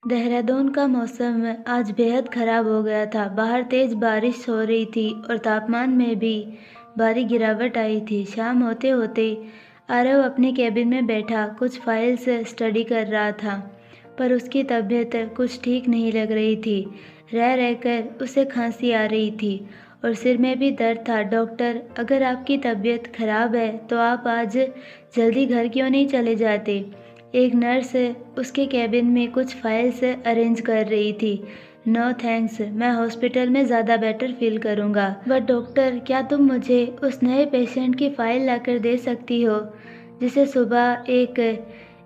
देहरादून का मौसम आज बेहद ख़राब हो गया था। बाहर तेज़ बारिश हो रही थी और तापमान में भी भारी गिरावट आई थी। शाम होते होते आरव अपने केबिन में बैठा कुछ फाइल्स स्टडी कर रहा था, पर उसकी तबीयत कुछ ठीक नहीं लग रही थी। रह रहकर उसे खांसी आ रही थी और सिर में भी दर्द था। डॉक्टर, अगर आपकी तबीयत खराब है तो आप आज जल्दी घर क्यों नहीं चले जाते? एक नर्स उसके केबिन में कुछ फाइल्स अरेंज कर रही थी। नो थैंक्स, मैं हॉस्पिटल में ज़्यादा बेटर फील करूँगा। बट डॉक्टर, क्या तुम मुझे उस नए पेशेंट की फ़ाइल लाकर दे सकती हो जिसे सुबह एक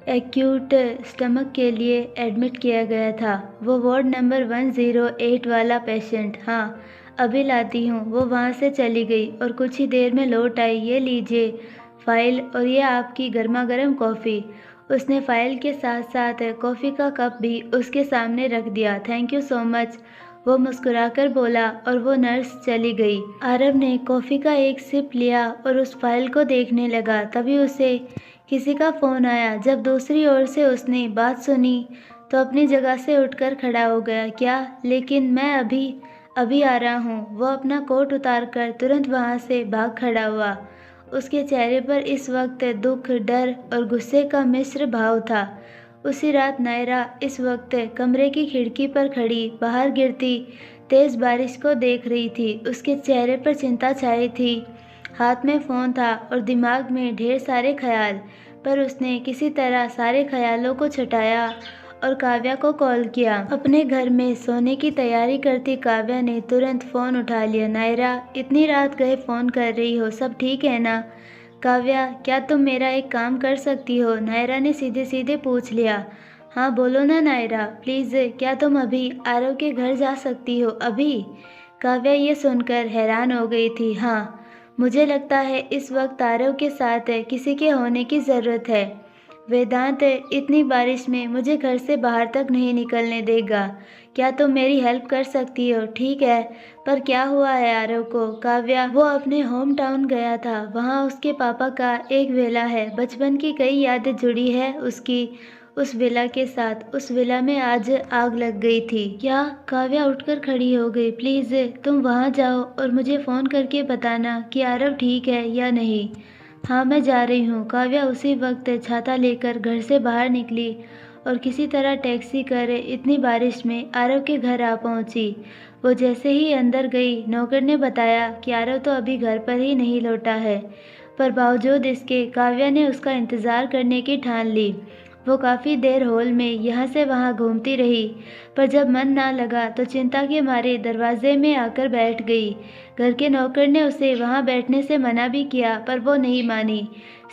एक्यूट स्टमक के लिए एडमिट किया गया था? वो वार्ड नंबर 108 वाला पेशेंट। हाँ, अभी लाती हूँ। वो वहाँ से चली गई और कुछ ही देर में लौट आई। ये लीजिए फ़ाइल और ये आपकी गर्मा गर्म कॉफ़ी। उसने फ़ाइल के साथ साथ कॉफ़ी का कप भी उसके सामने रख दिया। थैंक यू सो मच, वो मुस्कुराकर बोला और वो नर्स चली गई। आरव ने कॉफ़ी का एक सिप लिया और उस फाइल को देखने लगा। तभी उसे किसी का फ़ोन आया। जब दूसरी ओर से उसने बात सुनी तो अपनी जगह से उठकर खड़ा हो गया। क्या? लेकिन मैं अभी अभी आ रहा हूँ। वो अपना कोट उतारकर तुरंत वहाँ से भाग खड़ा हुआ। उसके चेहरे पर इस वक्त दुख, डर और गुस्से का मिश्र भाव था। उसी रात नायरा इस वक्त कमरे की खिड़की पर खड़ी बाहर गिरती तेज बारिश को देख रही थी। उसके चेहरे पर चिंता छाई थी, हाथ में फ़ोन था और दिमाग में ढेर सारे ख्याल। पर उसने किसी तरह सारे ख्यालों को छुटाया और काव्या को कॉल किया। अपने घर में सोने की तैयारी करती काव्या ने तुरंत फ़ोन उठा लिया। नायरा, इतनी रात गए फ़ोन कर रही हो, सब ठीक है ना? काव्या, क्या तुम मेरा एक काम कर सकती हो? नायरा ने सीधे सीधे पूछ लिया। हाँ बोलो ना नायरा, प्लीज़, क्या तुम अभी आरव के घर जा सकती हो? अभी? काव्या ये सुनकर हैरान हो गई थी। हाँ, मुझे लगता है इस वक्त आरव के साथ किसी के होने की ज़रूरत है। वेदांत इतनी बारिश में मुझे घर से बाहर तक नहीं निकलने देगा। क्या तुम मेरी हेल्प कर सकती हो? ठीक है, पर क्या हुआ है आरव को? काव्या, वो अपने होम टाउन गया था। वहाँ उसके पापा का एक विला है। बचपन की कई यादें जुड़ी है उसकी उस विला के साथ। उस विला में आज आग लग गई थी। क्या? काव्या उठकर खड़ी हो गई। प्लीज़ तुम वहाँ जाओ और मुझे फ़ोन करके बताना कि आरव ठीक है या नहीं। हाँ, मैं जा रही हूँ। काव्या उसी वक्त छाता लेकर घर से बाहर निकली और किसी तरह टैक्सी कर इतनी बारिश में आरव के घर आ पहुँची। वो जैसे ही अंदर गई, नौकर ने बताया कि आरव तो अभी घर पर ही नहीं लौटा है। पर बावजूद इसके काव्या ने उसका इंतज़ार करने की ठान ली। वो काफ़ी देर हॉल में यहाँ से वहाँ घूमती रही, पर जब मन ना लगा तो चिंता के मारे दरवाजे में आकर बैठ गई। घर के नौकर ने उसे वहाँ बैठने से मना भी किया, पर वो नहीं मानी।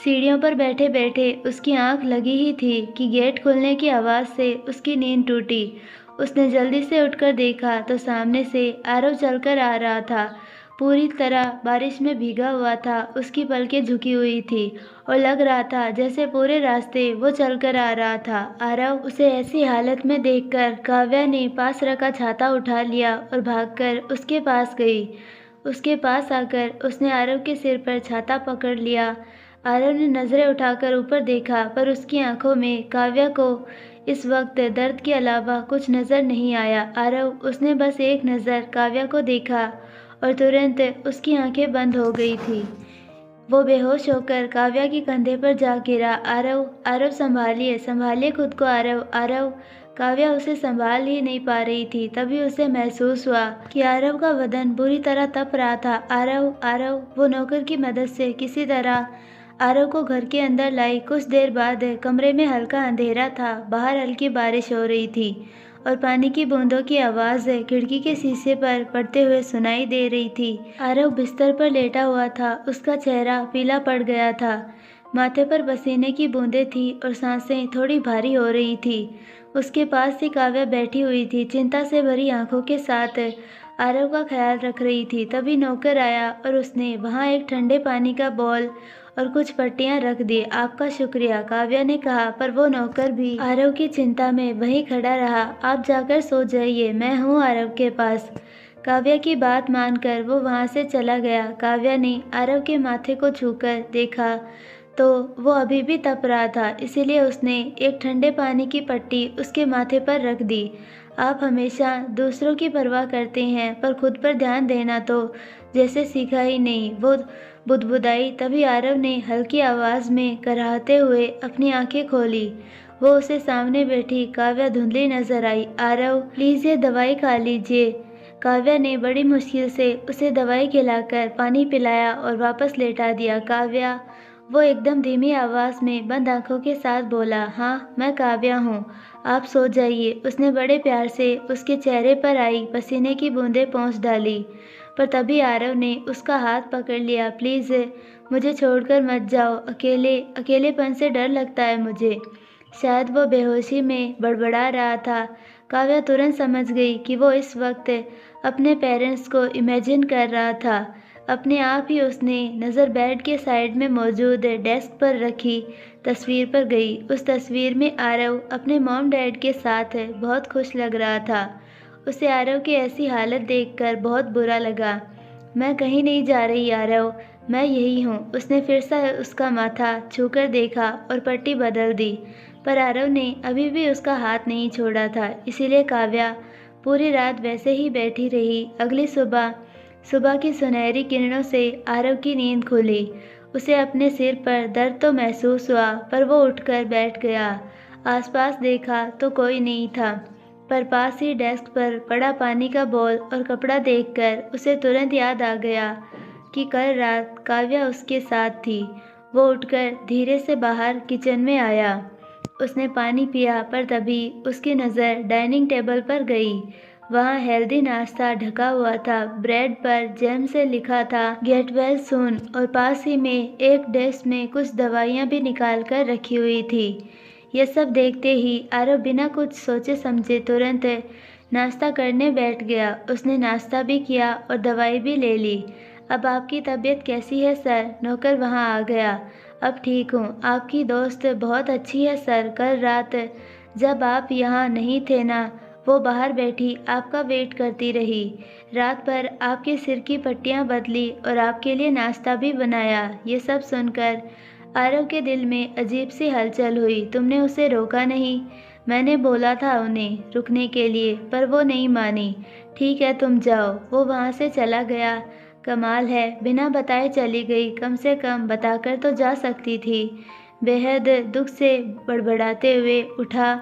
सीढ़ियों पर बैठे बैठे उसकी आंख लगी ही थी कि गेट खुलने की आवाज़ से उसकी नींद टूटी। उसने जल्दी से उठकर देखा तो सामने से आरव चलकर आ रहा था। पूरी तरह बारिश में भीगा हुआ था। उसकी पलकें झुकी हुई थी और लग रहा था जैसे पूरे रास्ते वो चलकर आ रहा था। आरव, उसे ऐसी हालत में देखकर काव्या ने पास रखा छाता उठा लिया और भागकर उसके पास गई। उसके पास आकर उसने आरव के सिर पर छाता पकड़ लिया। आरव ने नज़रें उठाकर ऊपर देखा, पर उसकी आंखों में काव्या को इस वक्त दर्द के अलावा कुछ नज़र नहीं आया। आरव, उसने बस एक नज़र काव्या को देखा और तुरंत उसकी आंखें बंद हो गई थी। वो बेहोश होकर काव्या के कंधे पर जा गिरा। आरव, आरव, संभालिए, संभालिए खुद को आरव, आरव। काव्या उसे संभाल ही नहीं पा रही थी। तभी उसे महसूस हुआ कि आरव का बदन बुरी तरह तप रहा था। आरव, आरव। वो नौकर की मदद से किसी तरह आरव को घर के अंदर लाई। कुछ देर बाद कमरे में हल्का अंधेरा था। बाहर हल्की बारिश हो रही थी और पानी की बूंदों की आवाज़ खिड़की के शीशे पर पड़ते हुए सुनाई दे रही थी। आरव बिस्तर पर लेटा हुआ था। उसका चेहरा पीला पड़ गया था। माथे पर पसीने की बूंदें थी और सांसें थोड़ी भारी हो रही थी। उसके पास ही काव्या बैठी हुई थी, चिंता से भरी आंखों के साथ आरव का ख्याल रख रही थी। तभी नौकर आया और उसने वहाँ एक ठंडे पानी का बॉल और कुछ पट्टियां रख दी। आपका शुक्रिया, काव्या ने कहा, पर वो नौकर भी आरव की चिंता में वहीं खड़ा रहा। आप जाकर सो जाइए, मैं हूँ आरव के पास। काव्या की बात मानकर वो वहाँ से चला गया। काव्या ने आरव के माथे को छूकर देखा तो वो अभी भी तप रहा था, इसीलिए उसने एक ठंडे पानी की पट्टी उसके माथे पर रख दी। आप हमेशा दूसरों की परवाह करते हैं पर खुद पर ध्यान देना तो जैसे सीखा ही नहीं, वो बुदबुदाई। तभी आरव ने हल्की आवाज़ में कराहते हुए अपनी आंखें खोली। वो उसे सामने बैठी काव्या धुंधली नजर आई। आरव, प्लीज़ ये दवाई खा लीजिए। काव्या ने बड़ी मुश्किल से उसे दवाई खिलाकर पानी पिलाया और वापस लेटा दिया। काव्या, वो एकदम धीमी आवाज़ में बंद आंखों के साथ बोला, हाँ मैं काव्या हूँ, आप सो जाइए। उसने बड़े प्यार से उसके चेहरे पर आई पसीने की बूंदें पोंछ डाली, पर तभी आरव ने उसका हाथ पकड़ लिया। प्लीज़ मुझे छोड़कर मत जाओ, अकेलेपन से डर लगता है मुझे। शायद वो बेहोशी में बड़बड़ा रहा था। काव्या तुरंत समझ गई कि वो इस वक्त अपने पेरेंट्स को इमेजिन कर रहा था। अपने आप ही उसने नज़र बेड के साइड में मौजूद डेस्क पर रखी तस्वीर पर गई। उस तस्वीर में आरव अपने मॉम डैड के साथ बहुत खुश लग रहा था। उसे आरव की ऐसी हालत देखकर बहुत बुरा लगा। मैं कहीं नहीं जा रही आरव, मैं यही हूँ। उसने फिर से उसका माथा छूकर देखा और पट्टी बदल दी, पर आरव ने अभी भी उसका हाथ नहीं छोड़ा था। इसीलिए काव्या पूरी रात वैसे ही बैठी रही। अगली सुबह की सुनहरी किरणों से आरव की नींद खुली। उसे अपने सिर पर दर्द तो महसूस हुआ, पर वो उठकर बैठ गया। आसपास देखा तो कोई नहीं था, पर पास ही डेस्क पर पड़ा पानी का बॉल और कपड़ा देखकर उसे तुरंत याद आ गया कि कल रात काव्या उसके साथ थी। वो उठकर धीरे से बाहर किचन में आया। उसने पानी पिया, पर तभी उसकी नज़र डाइनिंग टेबल पर गई। वहाँ हेल्दी नाश्ता ढका हुआ था। ब्रेड पर जैम से लिखा था गेट वेल सून, और पास ही में एक डिश में कुछ दवाइयाँ भी निकाल कर रखी हुई थी। ये सब देखते ही आरव बिना कुछ सोचे समझे तुरंत नाश्ता करने बैठ गया। उसने नाश्ता भी किया और दवाई भी ले ली। अब आपकी तबीयत कैसी है सर? नौकर वहाँ आ गया। अब ठीक हूँ, आपकी दोस्त बहुत अच्छी है सर। कल रात जब आप यहाँ नहीं थे ना, वो बाहर बैठी आपका वेट करती रही। रात भर आपके सिर की पट्टियाँ बदली और आपके लिए नाश्ता भी बनाया। ये सब सुनकर आरव के दिल में अजीब सी हलचल हुई। तुमने उसे रोका नहीं? मैंने बोला था उन्हें रुकने के लिए, पर वो नहीं मानी। ठीक है तुम जाओ। वो वहाँ से चला गया। कमाल है, बिना बताए चली गई। कम से कम बताकर तो जा सकती थी। बेहद दुख से बड़बड़ाते हुए उठा,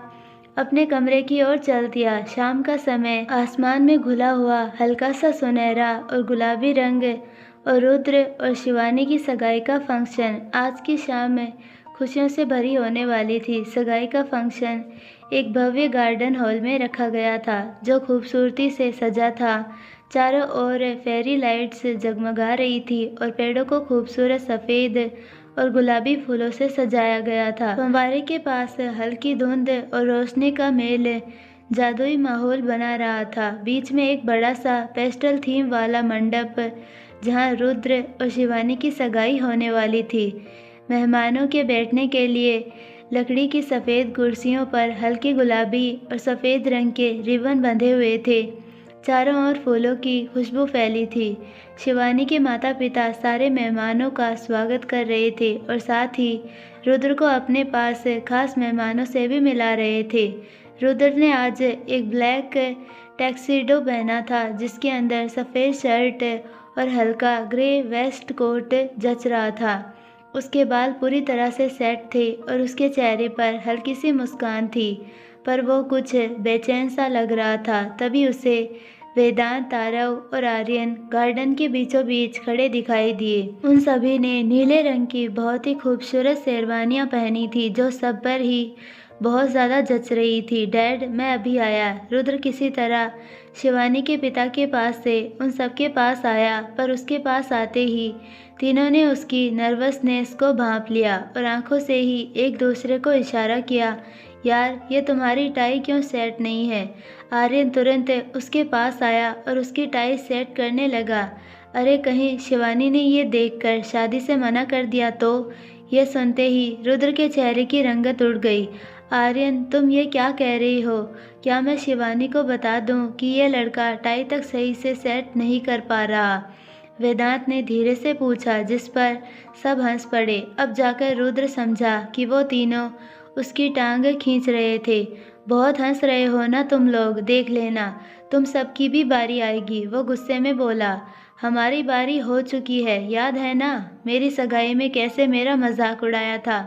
अपने कमरे की ओर चल दिया। शाम का समय, आसमान में घुला हुआ हल्का सा सुनहरा और गुलाबी रंग, और रुद्र और शिवानी की सगाई का फंक्शन। आज की शाम में खुशियों से भरी होने वाली थी। सगाई का फंक्शन एक भव्य गार्डन हॉल में रखा गया था, जो खूबसूरती से सजा था। चारों ओर फेरी लाइट्स जगमगा रही थी और पेड़ों को खूबसूरत सफ़ेद और गुलाबी फूलों से सजाया गया था। फंवारे के पास हल्की धुंध और रोशनी का मेल जादुई माहौल बना रहा था। बीच में एक बड़ा सा पेस्टल थीम वाला मंडप, जहाँ रुद्र और शिवानी की सगाई होने वाली थी। मेहमानों के बैठने के लिए लकड़ी की सफ़ेद कुर्सियों पर हल्के गुलाबी और सफ़ेद रंग के रिबन बंधे हुए थे। चारों ओर फूलों की खुशबू फैली थी। शिवानी के माता पिता सारे मेहमानों का स्वागत कर रहे थे और साथ ही रुद्र को अपने पास खास मेहमानों से भी मिला रहे थे। रुद्र ने आज एक ब्लैक टैक्सीडो पहना था, जिसके अंदर सफ़ेद शर्ट और हल्का ग्रे वेस्ट कोट जच रहा था। उसके बाल पूरी तरह से सेट थे और उसके चेहरे पर हल्की सी मुस्कान थी, पर वो कुछ बेचैन सा लग रहा था। तभी उसे वेदांत, आरव और आर्यन गार्डन के बीचों बीच खड़े दिखाई दिए। उन सभी ने नीले रंग की बहुत ही खूबसूरत शेरवानियां पहनी थी, जो सब पर ही बहुत ज़्यादा जच रही थी। डैड, मैं अभी आया। रुद्र किसी तरह शिवानी के पिता के पास से उन सबके पास आया, पर उसके पास आते ही तीनों ने उसकी नर्वसनेस को भांप लिया और आंखों से ही एक दूसरे को इशारा किया। यार, ये तुम्हारी टाई क्यों सेट नहीं है? आर्यन तुरंत उसके पास आया और उसकी टाई सेट करने लगा। अरे, कहीं शिवानी ने ये देखकर शादी से मना कर दिया तो? यह सुनते ही रुद्र के चेहरे की रंगत उड़ गई। आर्यन, तुम ये क्या कह रही हो? क्या मैं शिवानी को बता दूं कि ये लड़का टाई तक सही से सेट नहीं कर पा रहा? वेदांत ने धीरे से पूछा, जिस पर सब हंस पड़े। अब जाकर रुद्र समझा कि वो तीनों उसकी टांग खींच रहे थे। बहुत हंस रहे हो ना तुम लोग, देख लेना तुम सबकी भी बारी आएगी। वो गुस्से में बोला, हमारी बारी हो चुकी है, याद है ना मेरी सगाई में कैसे मेरा मजाक उड़ाया था।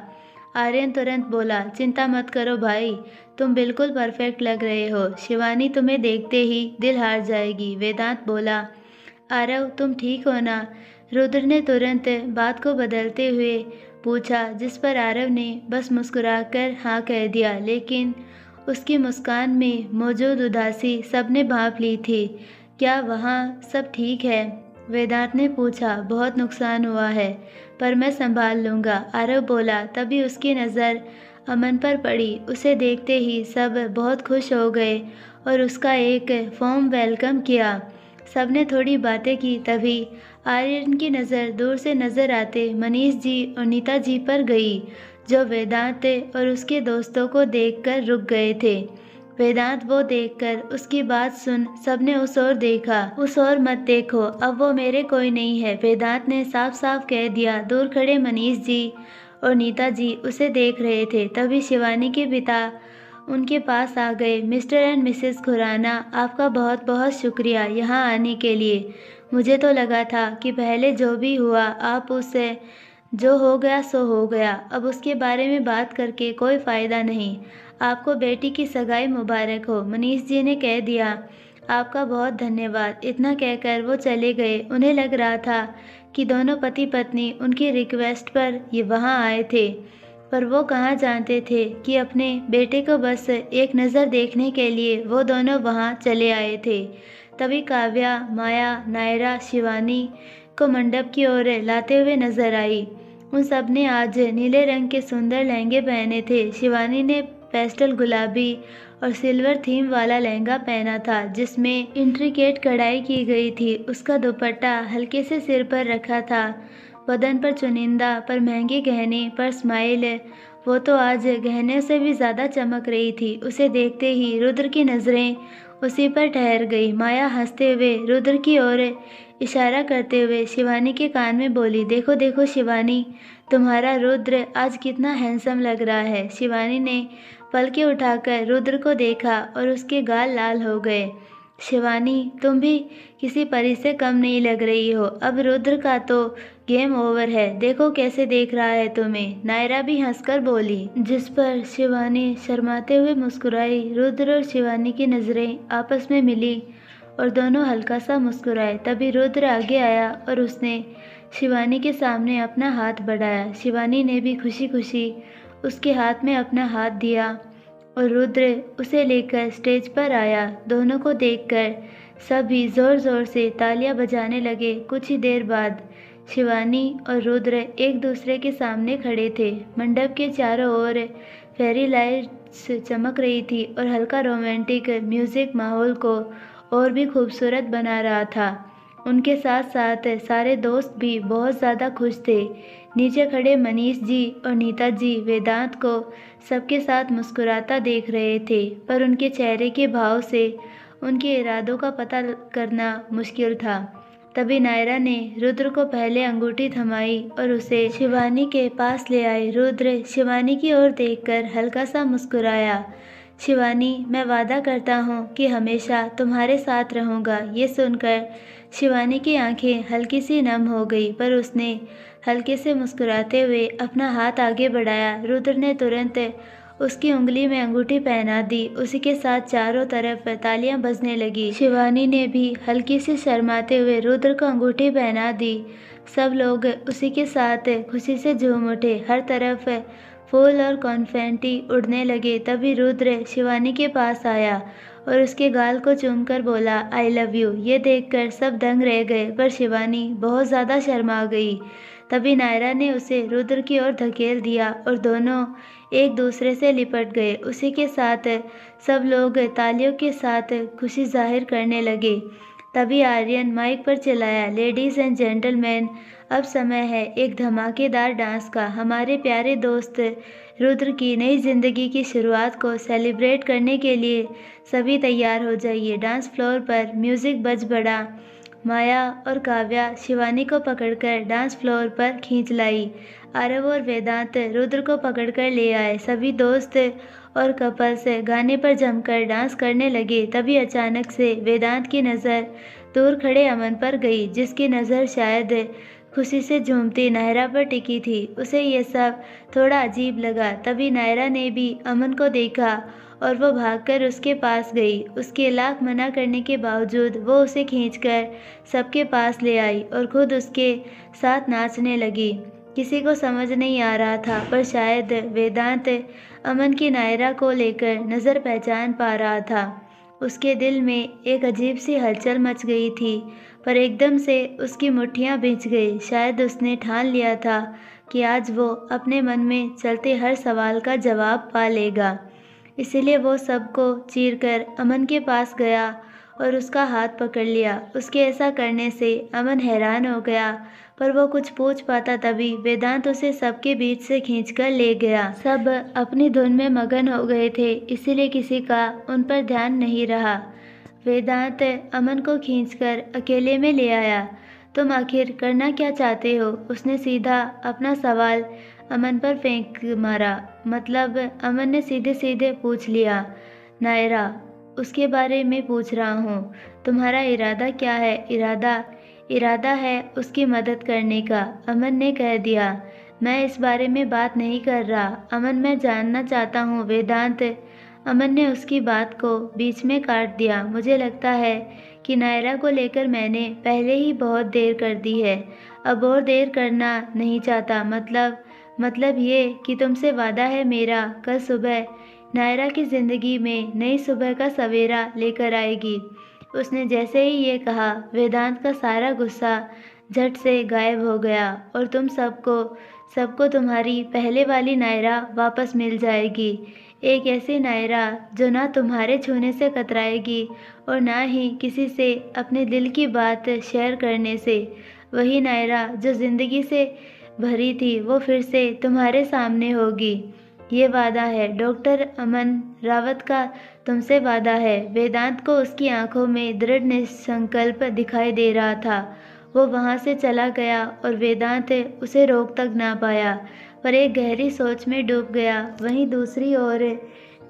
आर्यन तुरंत बोला, चिंता मत करो भाई, तुम बिल्कुल परफेक्ट लग रहे हो। शिवानी तुम्हें देखते ही दिल हार जाएगी। वेदांत बोला, आरव तुम ठीक हो ना? रुद्र ने तुरंत बात को बदलते हुए पूछा, जिस पर आरव ने बस मुस्कुराकर हाँ कह दिया, लेकिन उसकी मुस्कान में मौजूद उदासी सबने भांप ली थी। क्या वहाँ सब ठीक है? वेदांत ने पूछा, बहुत नुकसान हुआ है पर मैं संभाल लूँगा, आरव बोला। तभी उसकी नज़र अमन पर पड़ी। उसे देखते ही सब बहुत खुश हो गए और उसका एक फॉर्म वेलकम किया। सबने थोड़ी बातें की। तभी आर्यन की नज़र दूर से नज़र आते मनीष जी और नीता जी पर गई, जो वेदांत और उसके दोस्तों को देखकर रुक गए थे। वेदांत वो देखकर उसकी बात सुन सबने उस ओर देखा। उस ओर मत देखो, अब वो मेरे कोई नहीं है, वेदांत ने साफ साफ कह दिया। दूर खड़े मनीष जी और नीता जी उसे देख रहे थे। तभी शिवानी के पिता उनके पास आ गए। मिस्टर एंड मिसेस खुराना, आपका बहुत बहुत शुक्रिया यहाँ आने के लिए। मुझे तो लगा था कि पहले जो भी हुआ आप उससे जो हो गया सो हो गया, अब उसके बारे में बात करके कोई फ़ायदा नहीं। आपको बेटी की सगाई मुबारक हो, मनीष जी ने कह दिया। आपका बहुत धन्यवाद। इतना कहकर वो चले गए। उन्हें लग रहा था कि दोनों पति पत्नी उनकी रिक्वेस्ट पर ये वहाँ आए थे, पर वो कहाँ जानते थे कि अपने बेटे को बस एक नज़र देखने के लिए वो दोनों वहाँ चले आए थे। तभी काव्या, माया, नायरा शिवानी को मंडप की ओर लाते हुए नजर आई। उन सब ने आज नीले रंग के सुंदर लहंगे पहने थे। शिवानी ने पेस्टल गुलाबी और सिल्वर थीम वाला लहंगा पहना था, जिसमें इंट्रिकेट कढ़ाई की गई थी। उसका दुपट्टा हल्के से सिर पर रखा था, बदन पर चुनिंदा पर महंगे गहने पर स्माइल। वो तो आज गहने से भी ज़्यादा चमक रही थी। उसे देखते ही रुद्र की नज़रें उसी पर ठहर गई। माया हंसते हुए रुद्र की ओर इशारा करते हुए शिवानी के कान में बोली, देखो देखो शिवानी, तुम्हारा रुद्र आज कितना हैंडसम लग रहा है। शिवानी ने पलकें उठाकर रुद्र को देखा और उसके गाल लाल हो गए। शिवानी, तुम भी किसी परी से कम नहीं लग रही हो। अब रुद्र का तो गेम ओवर है, देखो कैसे देख रहा है तुम्हें। नायरा भी हंसकर बोली, जिस पर शिवानी शर्माते हुए मुस्कुराई। रुद्र और शिवानी की नज़रें आपस में मिली और दोनों हल्का सा मुस्कुराए। तभी रुद्र आगे आया और उसने शिवानी के सामने अपना हाथ बढ़ाया। शिवानी ने भी खुशी खुशी उसके हाथ में अपना हाथ दिया और रुद्र उसे लेकर स्टेज पर आया। दोनों को देखकर सभी ज़ोर ज़ोर से तालियां बजाने लगे। कुछ ही देर बाद शिवानी और रुद्र एक दूसरे के सामने खड़े थे। मंडप के चारों ओर फेरी लाइट्स चमक रही थी और हल्का रोमांटिक म्यूजिक माहौल को और भी खूबसूरत बना रहा था। उनके साथ साथ सारे दोस्त भी बहुत ज़्यादा खुश थे। नीचे खड़े मनीष जी और नीता जी वेदांत को सबके साथ मुस्कुराता देख रहे थे, पर उनके चेहरे के भाव से उनके इरादों का पता करना मुश्किल था। तभी नायरा ने रुद्र को पहले अंगूठी थमाई और उसे शिवानी के पास ले आई। रुद्र शिवानी की ओर देखकर हल्का सा मुस्कुराया। शिवानी, मैं वादा करता हूँ कि हमेशा तुम्हारे साथ रहूँगा। ये सुनकर शिवानी की आंखें हल्की सी नम हो गई, पर उसने हल्के से मुस्कुराते हुए अपना हाथ आगे बढ़ाया। रुद्र ने तुरंत उसकी उंगली में अंगूठी पहना दी। उसी के साथ चारों तरफ तालियां बजने लगी। शिवानी ने भी हल्की से शर्माते हुए रुद्र को अंगूठी पहना दी। सब लोग उसी के साथ खुशी से झूम उठे। हर तरफ फूल और कॉन्फेंटी उड़ने लगे। तभी रुद्र शिवानी के पास आया और उसके गाल को चूमकर बोला, आई लव यू। ये देखकर सब दंग रह गए, पर शिवानी बहुत ज़्यादा शर्मा गई। तभी नायरा ने उसे रुद्र की ओर धकेल दिया और दोनों एक दूसरे से लिपट गए। उसी के साथ सब लोग तालियों के साथ खुशी जाहिर करने लगे। तभी आर्यन माइक पर चिल्लाया, लेडीज़ एंड जेंटलमैन, अब समय है एक धमाकेदार डांस का। हमारे प्यारे दोस्त रुद्र की नई जिंदगी की शुरुआत को सेलिब्रेट करने के लिए सभी तैयार हो जाइए। डांस फ्लोर पर म्यूजिक बज पड़ा। माया और काव्या शिवानी को पकड़कर डांस फ्लोर पर खींच लाई। आरव और वेदांत रुद्र को पकड़कर ले आए। सभी दोस्त और कपल्स गाने पर जमकर डांस करने लगे। तभी अचानक से वेदांत की नज़र दूर खड़े अमन पर गई, जिसकी नज़र शायद खुशी से झूमती नायरा पर टिकी थी। उसे ये सब थोड़ा अजीब लगा। तभी नायरा ने भी अमन को देखा और वो भागकर उसके पास गई। उसके लाख मना करने के बावजूद वो उसे खींचकर सबके पास ले आई और खुद उसके साथ नाचने लगी। किसी को समझ नहीं आ रहा था, पर शायद वेदांत अमन की नायरा को लेकर नज़र पहचान पा रहा था। उसके दिल में एक अजीब सी हलचल मच गई थी, पर एकदम से उसकी मुट्ठियाँ भींच गई। शायद उसने ठान लिया था कि आज वो अपने मन में चलते हर सवाल का जवाब पा लेगा। इसीलिए वो सबको चीरकर अमन के पास गया और उसका हाथ पकड़ लिया। उसके ऐसा करने से अमन हैरान हो गया, पर वो कुछ पूछ पाता तभी वेदांत उसे सबके बीच से खींचकर ले गया। सब अपनी धुन में मगन हो गए थे, इसीलिए किसी का उन पर ध्यान नहीं रहा। वेदांत अमन को खींचकर अकेले में ले आया। तुम आखिर करना क्या चाहते हो? उसने सीधा अपना सवाल अमन पर फेंक मारा। मतलब अमन ने सीधे सीधे पूछ लिया। नायरा, उसके बारे में पूछ रहा हूँ। तुम्हारा इरादा क्या है? इरादा है उसकी मदद करने का, अमन ने कह दिया। मैं इस बारे में बात नहीं कर रहा अमन, मैं जानना चाहता हूँ। वेदांत, अमन ने उसकी बात को बीच में काट दिया। मुझे लगता है कि नायरा को लेकर मैंने पहले ही बहुत देर कर दी है, अब और देर करना नहीं चाहता। मतलब ये कि तुमसे वादा है मेरा, कल सुबह नायरा की ज़िंदगी में नई सुबह का सवेरा लेकर आएगी। उसने जैसे ही ये कहा, वेदांत का सारा गुस्सा झट से गायब हो गया और तुम सबको तुम्हारी पहले वाली नायरा वापस मिल जाएगी। एक ऐसी नायरा जो ना तुम्हारे छूने से कतराएगी और ना ही किसी से अपने दिल की बात शेयर करने से। वही नायरा जो ज़िंदगी से भरी थी, वो फिर से तुम्हारे सामने होगी। ये वादा है, डॉक्टर अमन रावत का तुमसे वादा है। वेदांत को उसकी आंखों में दृढ़ निसंकल्प दिखाई दे रहा था। वो वहाँ से चला गया और वेदांत उसे रोक तक ना पाया, पर एक गहरी सोच में डूब गया। वहीं दूसरी ओर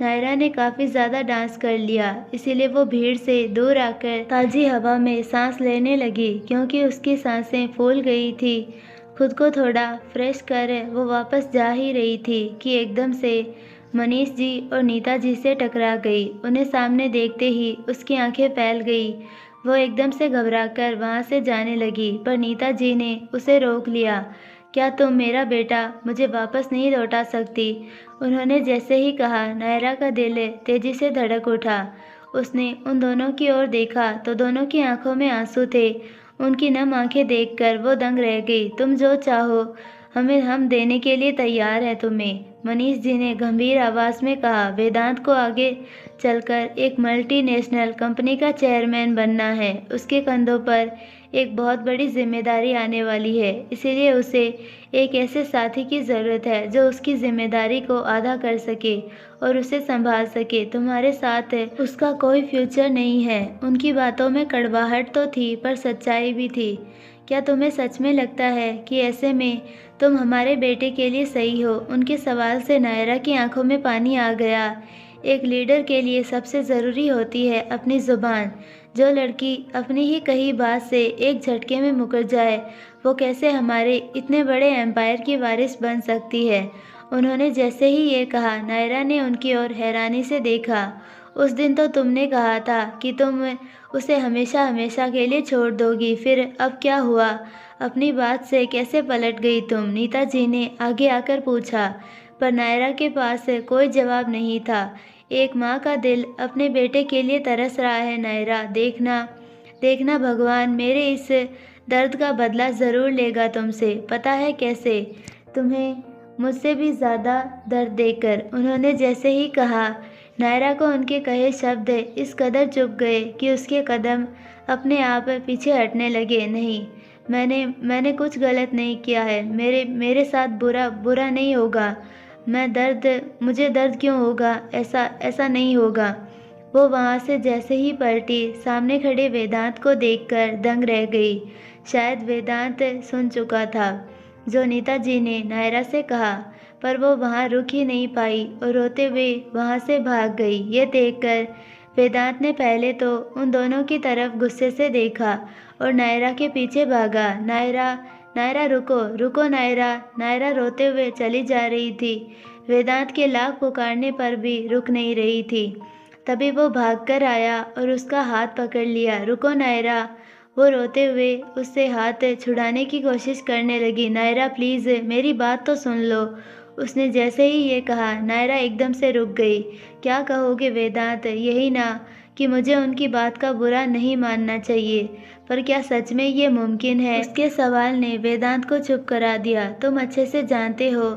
नायरा ने काफ़ी ज़्यादा डांस कर लिया, इसीलिए वो भीड़ से दूर आकर ताज़ी हवा में सांस लेने लगी। क्योंकि उसकी सांसें फूल गई थी, खुद को थोड़ा फ्रेश कर वो वापस जा ही रही थी कि एकदम से मनीष जी और नीता जी से टकरा गई। उन्हें सामने देखते ही उसकी आंखें फैल गई। वो एकदम से घबराकर वहाँ से जाने लगी, पर नीता जी ने उसे रोक लिया। क्या तुम मेरा बेटा मुझे वापस नहीं लौटा सकती? उन्होंने जैसे ही कहा, नायरा का दिल तेजी से धड़क उठा। उसने उन दोनों की ओर देखा तो दोनों की आंखों में आंसू थे। उनकी नम आंखें देखकर वो दंग रह गई। तुम जो चाहो हम देने के लिए तैयार हैं तुम्हें, मनीष जी ने गंभीर आवाज़ में कहा। वेदांत को आगे चलकर एक मल्टीनेशनल कंपनी का चेयरमैन बनना है। उसके कंधों पर एक बहुत बड़ी जिम्मेदारी आने वाली है, इसीलिए उसे एक ऐसे साथी की ज़रूरत है जो उसकी जिम्मेदारी को आधा कर सके और उसे संभाल सके। तुम्हारे साथ उसका कोई फ्यूचर नहीं है। उनकी बातों में कड़वाहट तो थी, पर सच्चाई भी थी। क्या तुम्हें सच में लगता है कि ऐसे में तुम हमारे बेटे के लिए सही हो? उनके सवाल से नायरा की आंखों में पानी आ गया। एक लीडर के लिए सबसे ज़रूरी होती है अपनी ज़ुबान। जो लड़की अपनी ही कही बात से एक झटके में मुकर जाए, वो कैसे हमारे इतने बड़े एम्पायर की वारिस बन सकती है? उन्होंने जैसे ही ये कहा, नायरा ने उनकी ओर हैरानी से देखा। उस दिन तो तुमने कहा था कि तुम उसे हमेशा हमेशा के लिए छोड़ दोगी, फिर अब क्या हुआ? अपनी बात से कैसे पलट गई तुम? नीता जी ने आगे आकर पूछा, पर नायरा के पास कोई जवाब नहीं था। एक माँ का दिल अपने बेटे के लिए तरस रहा है नायरा। देखना भगवान मेरे इस दर्द का बदला ज़रूर लेगा तुमसे। पता है कैसे? तुम्हें मुझसे भी ज़्यादा दर्द देकर। उन्होंने जैसे ही कहा, नायरा को उनके कहे शब्द इस कदर चुभ गए कि उसके कदम अपने आप पीछे हटने लगे। नहीं, मैंने कुछ गलत नहीं किया है। मेरे साथ बुरा नहीं होगा। मुझे दर्द क्यों होगा? ऐसा नहीं होगा। वो वहाँ से जैसे ही पलटी, सामने खड़े वेदांत को देखकर दंग रह गई। शायद वेदांत सुन चुका था जो नीता जी ने नायरा से कहा, पर वो वहाँ रुक ही नहीं पाई और रोते हुए वहाँ से भाग गई। ये देखकर वेदांत ने पहले तो उन दोनों की तरफ गुस्से से देखा और नायरा के पीछे भागा। नायरा, नायरा रुको, रुको नायरा। नायरा रोते हुए चली जा रही थी। वेदांत के लाख पुकारने पर भी रुक नहीं रही थी। तभी वो भागकर आया और उसका हाथ पकड़ लिया। रुको नायरा। वो रोते हुए उससे हाथ छुड़ाने की कोशिश करने लगी। नायरा प्लीज़ मेरी बात तो सुन लो। उसने जैसे ही ये कहा, नायरा एकदम से रुक गई। क्या कहोगे वेदांत? यही ना कि मुझे उनकी बात का बुरा नहीं मानना चाहिए, पर क्या सच में ये मुमकिन है? उसके सवाल ने वेदांत को चुप करा दिया। तुम अच्छे से जानते हो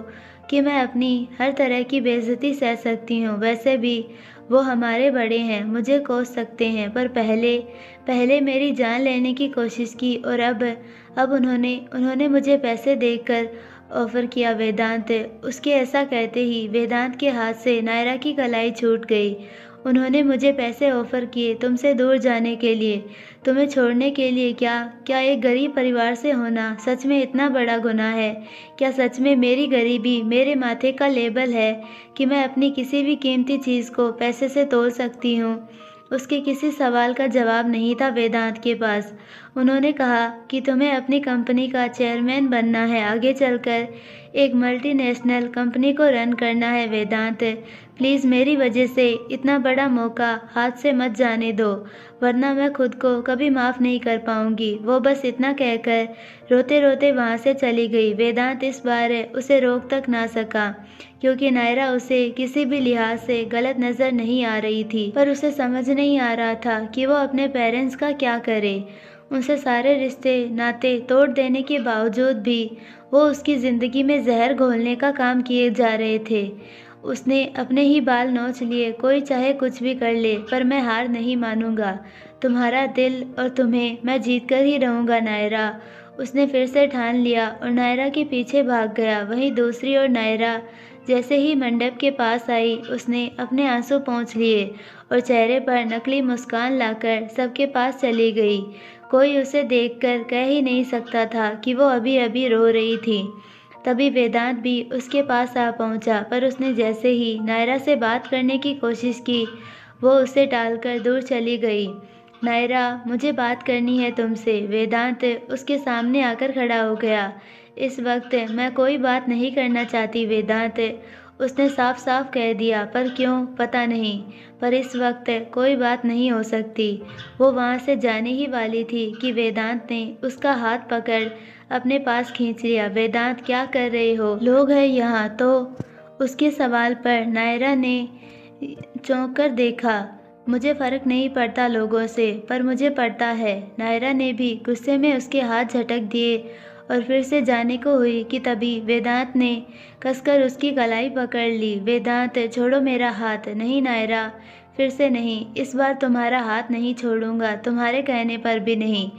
कि मैं अपनी हर तरह की बेइज्जती सह सकती हूँ। वैसे भी वो हमारे बड़े हैं, मुझे कोस सकते हैं, पर पहले मेरी जान लेने की कोशिश की और अब उन्होंने मुझे पैसे देकर ऑफर किया। वेदांत, उसके ऐसा कहते ही वेदांत के हाथ से नायरा की कलाई छूट गई। उन्होंने मुझे पैसे ऑफर किए तुमसे दूर जाने के लिए, तुम्हें छोड़ने के लिए। क्या एक गरीब परिवार से होना सच में इतना बड़ा गुनाह है? क्या सच में मेरी गरीबी मेरे माथे का लेबल है कि मैं अपनी किसी भी कीमती चीज़ को पैसे से तोल सकती हूँ? उसके किसी सवाल का जवाब नहीं था वेदांत के पास। उन्होंने कहा कि तुम्हें अपनी कंपनी का चेयरमैन बनना है, आगे चलकर एक मल्टीनेशनल कंपनी को रन करना है। वेदांत, प्लीज़ मेरी वजह से इतना बड़ा मौका हाथ से मत जाने दो, वरना मैं खुद को कभी माफ़ नहीं कर पाऊंगी। वो बस इतना कहकर रोते रोते वहाँ से चली गई। वेदांत इस बार उसे रोक तक ना सका, क्योंकि नायरा उसे किसी भी लिहाज से गलत नज़र नहीं आ रही थी, पर उसे समझ नहीं आ रहा था कि वो अपने पेरेंट्स का क्या करे। उनसे सारे रिश्ते नाते तोड़ देने के बावजूद भी वो उसकी ज़िंदगी में जहर घोलने का काम किए जा रहे थे। उसने अपने ही बाल नोच लिए। कोई चाहे कुछ भी कर ले, पर मैं हार नहीं मानूंगा। तुम्हारा दिल और तुम्हें मैं जीत कर ही रहूँगा नायरा। उसने फिर से ठान लिया और नायरा के पीछे भाग गया। वहीं दूसरी ओर नायरा जैसे ही मंडप के पास आई, उसने अपने आंसू पोंछ लिए और चेहरे पर नकली मुस्कान लाकर सबके पास चली गई। कोई उसे देखकर कह ही नहीं सकता था कि वो अभी अभी रो रही थी। तभी वेदांत भी उसके पास आ पहुंचा, पर उसने जैसे ही नायरा से बात करने की कोशिश की, वो उसे टालकर दूर चली गई। नायरा, मुझे बात करनी है तुमसे। वेदांत उसके सामने आकर खड़ा हो गया। इस वक्त मैं कोई बात नहीं करना चाहती वेदांत, उसने साफ साफ कह दिया। पर क्यों पता नहीं, पर इस वक्त कोई बात नहीं हो सकती। वो वहाँ से जाने ही वाली थी कि वेदांत ने उसका हाथ पकड़ अपने पास खींच लिया। वेदांत, क्या कर रहे हो? लोग हैं यहाँ तो? उसके सवाल पर नायरा ने चौंक कर देखा। मुझे फ़र्क नहीं पड़ता लोगों से, पर मुझे पड़ता है। नायरा ने भी गुस्से में उसके हाथ झटक दिए और फिर से जाने को हुई कि तभी वेदांत ने कसकर उसकी कलाई पकड़ ली। वेदांत, छोड़ो मेरा हाथ। नहीं नायरा, फिर से नहीं। इस बार तुम्हारा हाथ नहीं छोड़ूंगा, तुम्हारे कहने पर भी नहीं।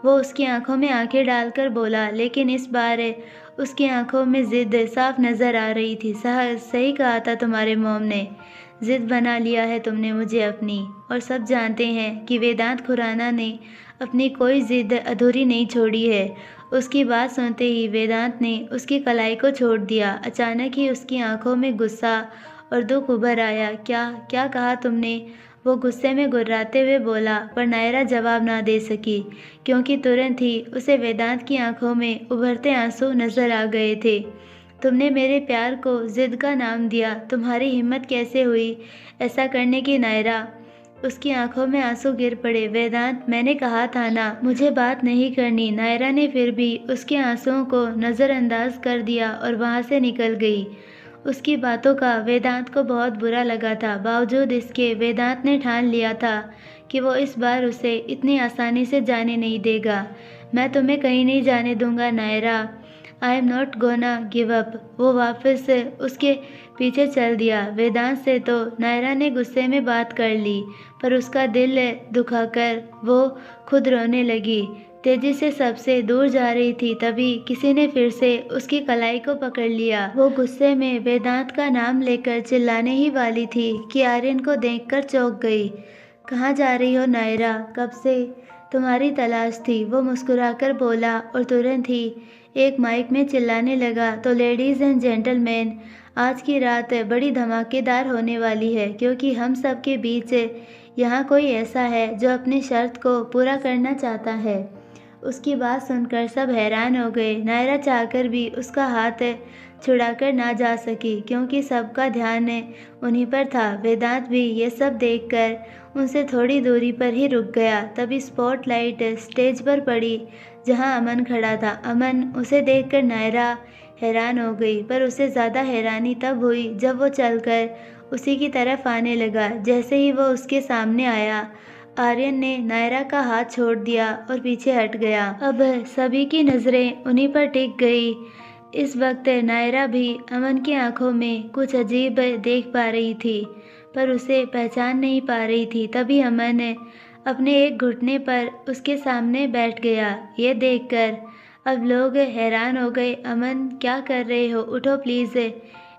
वो उसकी आंखों में आंखें डालकर बोला, लेकिन इस बार उसकी आंखों में जिद साफ नज़र आ रही थी। सही कहा था तुम्हारे मोम ने, जिद बना लिया है तुमने मुझे अपनी। और सब जानते हैं कि वेदांत खुराना ने अपनी कोई जिद अधूरी नहीं छोड़ी है। उसकी बात सुनते ही वेदांत ने उसकी कलाई को छोड़ दिया। अचानक ही उसकी आंखों में गुस्सा और दुख उभर आया। क्या कहा तुमने? वो गुस्से में गुर्राते हुए बोला, पर नायरा जवाब ना दे सकी, क्योंकि तुरंत ही उसे वेदांत की आंखों में उभरते आंसू नजर आ गए थे। तुमने मेरे प्यार को जिद का नाम दिया। तुम्हारी हिम्मत कैसे हुई ऐसा करने की नायरा? उसकी आंखों में आंसू गिर पड़े। वेदांत, मैंने कहा था ना मुझे बात नहीं करनी। नायरा ने फिर भी उसके आंसुओं को नज़रअंदाज कर दिया और वहाँ से निकल गई। उसकी बातों का वेदांत को बहुत बुरा लगा था। बावजूद इसके वेदांत ने ठान लिया था कि वो इस बार उसे इतनी आसानी से जाने नहीं देगा। मैं तुम्हें कहीं नहीं जाने दूंगा Naira. I am not gonna give up. वो वापस उसके पीछे चल दिया। वेदांत से तो नायरा ने गुस्से में बात कर ली, पर उसका दिल दुखाकर वो खुद रोने लगी। तेजी से सबसे दूर जा रही थी, तभी किसी ने फिर से उसकी कलाई को पकड़ लिया। वो गुस्से में वेदांत का नाम लेकर चिल्लाने ही वाली थी कि आर्यन को देखकर चौंक गई। कहाँ जा रही हो नायरा? कब से तुम्हारी तलाश थी, वो मुस्कुराकर बोला और तुरंत ही एक माइक में चिल्लाने लगा, तो लेडीज़ एंड जेंटलमैन, आज की रात बड़ी धमाकेदार होने वाली है, क्योंकि हम सब के बीच यहाँ कोई ऐसा है जो अपनी शर्त को पूरा करना चाहता है। उसकी बात सुनकर सब हैरान हो गए। नायरा चाहकर भी उसका हाथ छुड़ाकर ना जा सकी, क्योंकि सबका ध्यान उन्हीं पर था। वेदांत भी ये सब देखकर उनसे थोड़ी दूरी पर ही रुक गया। तभी स्पॉटलाइट स्टेज पर पड़ी, जहां अमन खड़ा था। अमन उसे देखकर नायरा हैरान हो गई, पर उसे ज़्यादा हैरानी तब हुई जब वो चलकर उसी की तरफ आने लगा। जैसे ही वो उसके सामने आया, आर्यन ने नायरा का हाथ छोड़ दिया और पीछे हट गया। अब सभी की नज़रें उन्हीं पर टिक गई। इस वक्त नायरा भी अमन की आंखों में कुछ अजीब देख पा रही थी, पर उसे पहचान नहीं पा रही थी। तभी अमन अपने एक घुटने पर उसके सामने बैठ गया। ये देखकर अब लोग हैरान हो गए। अमन, क्या कर रहे हो? उठो प्लीज़।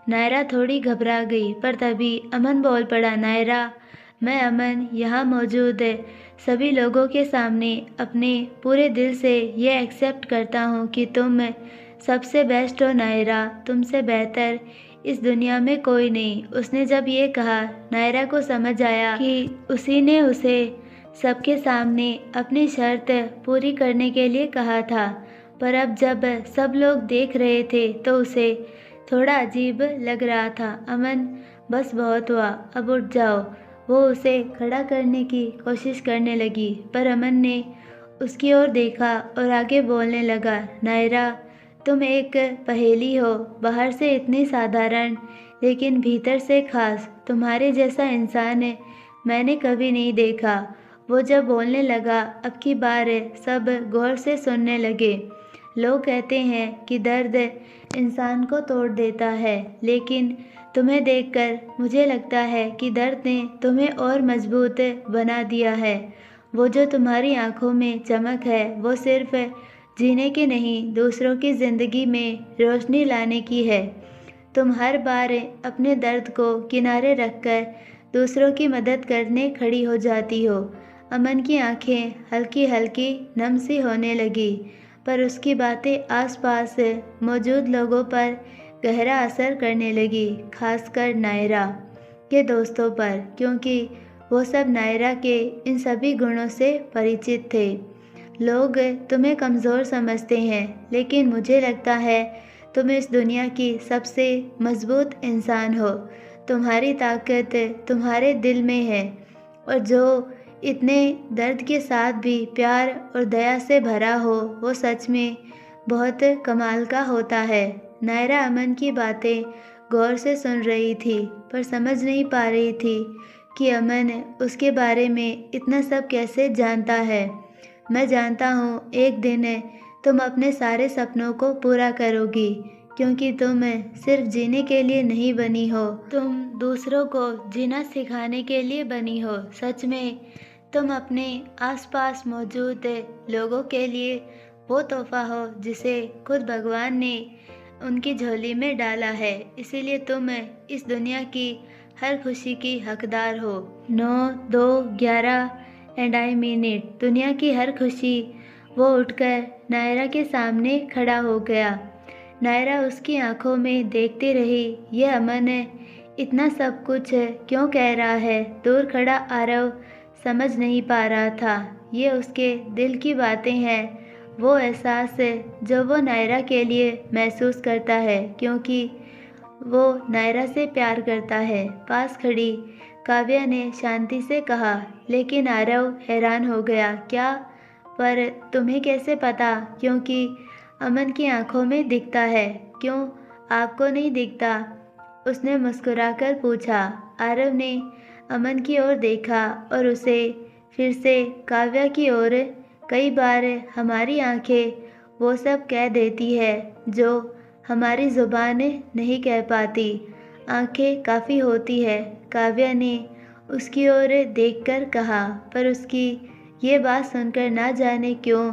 नायरा थोड़ी घबरा गई, पर तभी अमन बोल पड़ा, नायरा, मैं अमन यहाँ मौजूद सभी लोगों के सामने अपने पूरे दिल से ये एक्सेप्ट करता हूँ कि तुम सबसे बेस्ट हो नायरा। तुमसे बेहतर इस दुनिया में कोई नहीं। उसने जब ये कहा, नायरा को समझ आया कि उसी ने उसे सबके सामने अपनी शर्त पूरी करने के लिए कहा था। पर अब जब सब लोग देख रहे थे तो उसे थोड़ा अजीब लग रहा था। अमन, बस बहुत हुआ, अब उठ जाओ। वो उसे खड़ा करने की कोशिश करने लगी, पर अमन ने उसकी ओर देखा और आगे बोलने लगा, नायरा, तुम एक पहेली हो। बाहर से इतनी साधारण, लेकिन भीतर से खास। तुम्हारे जैसा इंसान मैंने कभी नहीं देखा। वो जब बोलने लगा, अब की बार सब गौर से सुनने लगे। लोग कहते हैं कि दर्द इंसान को तोड़ देता है, लेकिन तुम्हें देखकर मुझे लगता है कि दर्द ने तुम्हें और मजबूत बना दिया है। वो जो तुम्हारी आंखों में चमक है, वो सिर्फ जीने की नहीं, दूसरों की ज़िंदगी में रोशनी लाने की है। तुम हर बार अपने दर्द को किनारे रखकर दूसरों की मदद करने खड़ी हो जाती हो। अमन की आंखें हल्की हल्की नम सी होने लगी, पर उसकी बातें आसपास मौजूद लोगों पर गहरा असर करने लगी, खासकर नायरा के दोस्तों पर, क्योंकि वो सब नायरा के इन सभी गुणों से परिचित थे। लोग तुम्हें कमज़ोर समझते हैं, लेकिन मुझे लगता है तुम इस दुनिया की सबसे मजबूत इंसान हो। तुम्हारी ताकत तुम्हारे दिल में है, और जो इतने दर्द के साथ भी प्यार और दया से भरा हो, वो सच में बहुत कमाल का होता है। नायरा अमन की बातें गौर से सुन रही थी, पर समझ नहीं पा रही थी कि अमन उसके बारे में इतना सब कैसे जानता है। मैं जानता हूँ एक दिन तुम अपने सारे सपनों को पूरा करोगी, क्योंकि तुम सिर्फ जीने के लिए नहीं बनी हो, तुम दूसरों को जीना सिखाने के लिए बनी हो। सच में तुम अपने आसपास मौजूद लोगों के लिए वो तोहफा हो जिसे खुद भगवान ने उनकी झोली में डाला है। इसीलिए तुम इस दुनिया की हर खुशी की हकदार हो। 9, 2, 11 एंड आई मीन इट। दुनिया की हर खुशी। वो उठकर नायरा के सामने खड़ा हो गया। नायरा उसकी आंखों में देखती रही। ये अमन इतना सब कुछ क्यों कह रहा है? दूर खड़ा आरव समझ नहीं पा रहा था। ये उसके दिल की बातें हैं, वो एहसास जो वो नायरा के लिए महसूस करता है, क्योंकि वो नायरा से प्यार करता है। पास खड़ी काव्या ने शांति से कहा, लेकिन आरव हैरान हो गया। क्या? पर तुम्हें कैसे पता? क्योंकि अमन की आंखों में दिखता है। क्यों, आपको नहीं दिखता? उसने मुस्कुराकर पूछा। आरव ने अमन की ओर देखा और उसे फिर से काव्या की ओर। कई बार हमारी आंखें वो सब कह देती है जो हमारी ज़ुबान नहीं कह पाती। आंखें काफ़ी होती है, काव्या ने उसकी ओर देखकर कहा, पर उसकी ये बात सुनकर ना जाने क्यों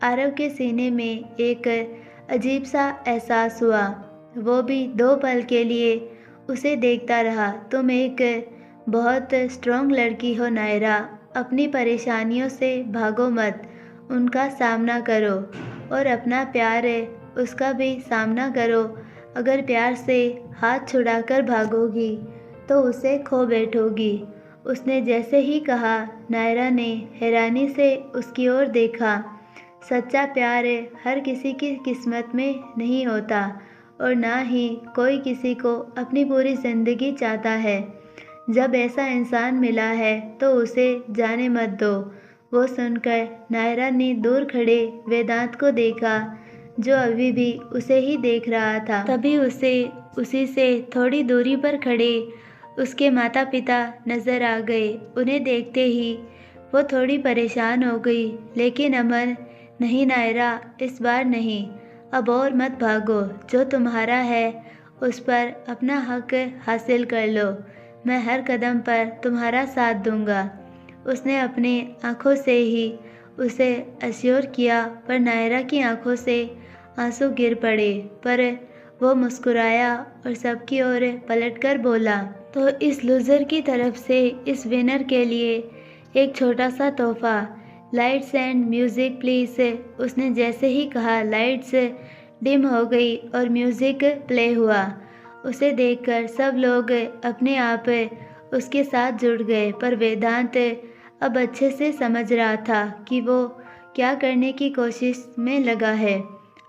आरव के सीने में एक अजीब सा एहसास हुआ। वो भी 2 पल के लिए उसे देखता रहा। तुम एक बहुत स्ट्रॉन्ग लड़की हो नायरा, अपनी परेशानियों से भागो मत, उनका सामना करो और अपना प्यार उसका भी सामना करो। अगर प्यार से हाथ छुड़ाकर भागोगी तो उसे खो बैठोगी। उसने जैसे ही कहा, नायरा ने हैरानी से उसकी ओर देखा। सच्चा प्यार हर किसी की किस्मत में नहीं होता और ना ही कोई किसी को अपनी पूरी ज़िंदगी चाहता है। जब ऐसा इंसान मिला है तो उसे जाने मत दो। वो सुनकर नायरा ने दूर खड़े वेदांत को देखा, जो अभी भी उसे ही देख रहा था। तभी उसे उसी से थोड़ी दूरी पर खड़े उसके माता पिता नज़र आ गए। उन्हें देखते ही वो थोड़ी परेशान हो गई। लेकिन अमन, नहीं नायरा, इस बार नहीं, अब और मत भागो। जो तुम्हारा है उस पर अपना हक हासिल कर लो। मैं हर कदम पर तुम्हारा साथ दूंगा। उसने अपनी आंखों से ही उसे अश्योर किया, पर नायरा की आंखों से आंसू गिर पड़े। पर वो मुस्कुराया और सबकी ओर पलटकर बोला, तो इस लूज़र की तरफ से इस विनर के लिए एक छोटा सा तोहफा। Lights and music please. उसने जैसे ही कहा, लाइट्स डिम हो गई और म्यूज़िक प्ले हुआ। उसे देखकर सब लोग अपने आप उसके साथ जुड़ गए, पर वेदांत अब अच्छे से समझ रहा था कि वो क्या करने की कोशिश में लगा है।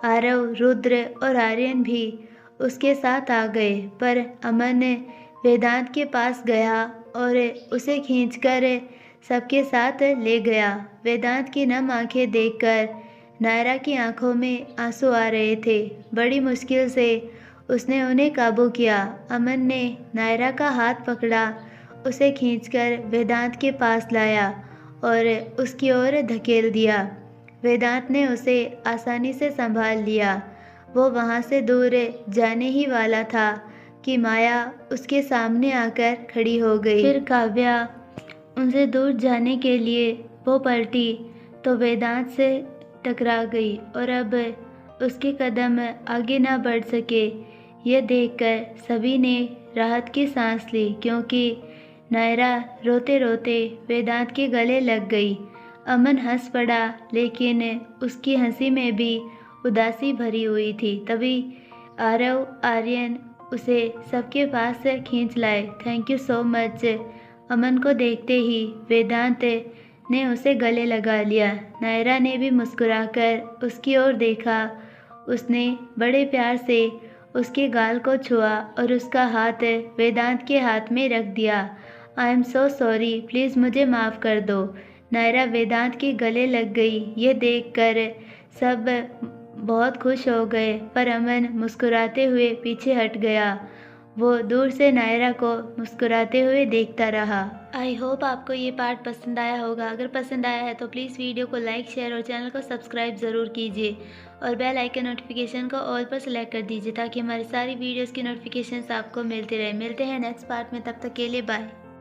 आरव, रुद्र और आर्यन भी उसके साथ आ गए, पर अमन वेदांत के पास गया और उसे खींचकर सबके साथ ले गया। वेदांत की नम आंखें देखकर नायरा की आंखों में आंसू आ रहे थे। बड़ी मुश्किल से उसने उन्हें काबू किया। अमन ने नायरा का हाथ पकड़ा, उसे खींचकर वेदांत के पास लाया और उसकी ओर धकेल दिया। वेदांत ने उसे आसानी से संभाल लिया। वो वहाँ से दूर जाने ही वाला था कि माया उसके सामने आकर खड़ी हो गई। फिर काव्या उनसे दूर जाने के लिए वो पलटी तो वेदांत से टकरा गई और अब उसके कदम आगे ना बढ़ सके। यह देखकर सभी ने राहत की सांस ली, क्योंकि नायरा रोते रोते वेदांत के गले लग गई। अमन हंस पड़ा, लेकिन उसकी हंसी में भी उदासी भरी हुई थी। तभी आरव, आर्यन उसे सबके पास से खींच लाए। Thank you so much. Aman को देखते ही वेदांत ने उसे गले लगा लिया। नायरा ने भी मुस्कुराकर उसकी ओर देखा। उसने बड़े प्यार से उसके गाल को छुआ और उसका हाथ वेदांत के हाथ में रख दिया। I am so sorry, please मुझे माफ़ कर दो। नायरा वेदांत के गले लग गई। ये देखकर सब बहुत खुश हो गए, पर अमन मुस्कुराते हुए पीछे हट गया। वो दूर से नायरा को मुस्कुराते हुए देखता रहा। आई होप आपको ये पार्ट पसंद आया होगा। अगर पसंद आया है तो प्लीज़ वीडियो को लाइक, शेयर और चैनल को सब्सक्राइब ज़रूर कीजिए और बेल आइकन नोटिफिकेशन को ऑल पर सेलेक्ट कर दीजिए, ताकि हमारी सारी वीडियोज़ की नोटिफिकेशन आपको मिलती रहे। मिलते हैं नेक्स्ट पार्ट में, तब तक के लिए बाय।